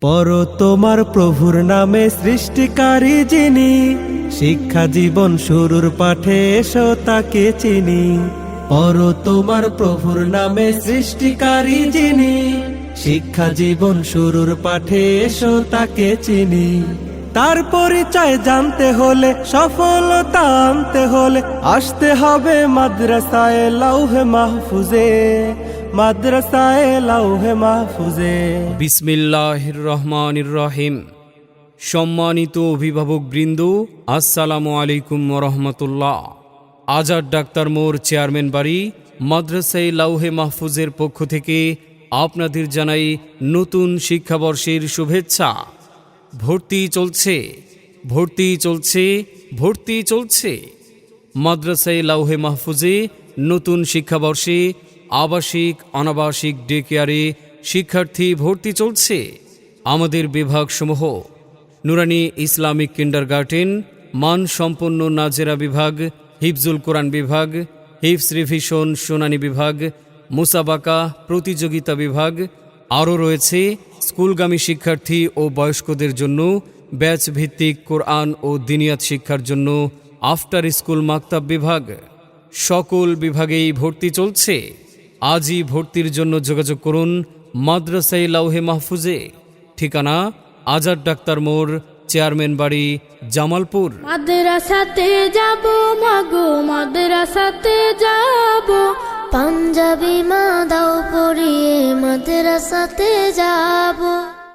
পড়ো তোমার প্রভুর নামে সৃষ্টিকারী যিনি, শিক্ষা জীবন শুরুর পাঠে এসো তাকে চিনি। পড়ো তোমার প্রভুর নামে সৃষ্টিকারী যিনি, শিক্ষা জীবন শুরুর পাঠে এসো তাকে চিনি। তার পরিচয় জানতে হলে, সফলতা আনতে হলে আসতে হবে মাদ্রাসায়ে লাউহে মাহফুজে, মাদ্রাসায়ে লাউহে মাহফুজে। বিসমিল্লাহির রহমানির রহিম। সম্মানিত অভিভাবক বৃন্দ, আসসালামু আলাইকুম ওয়া। আজাদ ডাক্তার মোড়, চেয়ারম্যান বাড়ি, মাদ্রাসায়ে লাউহে মাহফুজের পক্ষ থেকে আপনাদের জানাই নতুন শিক্ষাবর্ষের শুভেচ্ছা। ভর্তি চলছে, ভর্তি চলছে, ভর্তি চলছে। মাদ্রাসায়ে লাউহে মাহফুজে নতুন শিক্ষাবর্ষে আবাসিক অনাবাসিক ডে কেয়ারে শিক্ষার্থী ভর্তি চলছে। আমাদের বিভাগসমূহ: নুরানি ইসলামিক কিন্ডারগার্টেন, মানসম্পন্ন নাজেরা বিভাগ, হিফজুল কোরআন বিভাগ, হিফজ রিভিশন শুনানি বিভাগ, মুসাবাকা প্রতিযোগিতা বিভাগ। আরও রয়েছে স্কুলগামী শিক্ষার্থী ও বয়স্কদের জন্য ব্যাচ ভিত্তিক কোরআন ও দিনিয়াত শিক্ষার জন্য আফটার স্কুল মাকতাব বিভাগ। সকল বিভাগেই ভর্তি চলছে। আজই ভর্তির জন্য যোগাযোগ করুন মাদ্রাসায়ে লাউহে মাহফুজে। ঠিকানা: আজাদ ডাক্তার মোড়, চেয়ারম্যান বাড়ি, জামালপুর। মাদ্রাসাতে যাব মাগো, মাদ্রাসাতে যাব, পাঞ্জাবি মা দাও পরিয়ে মাদ্রাসাতে যাব।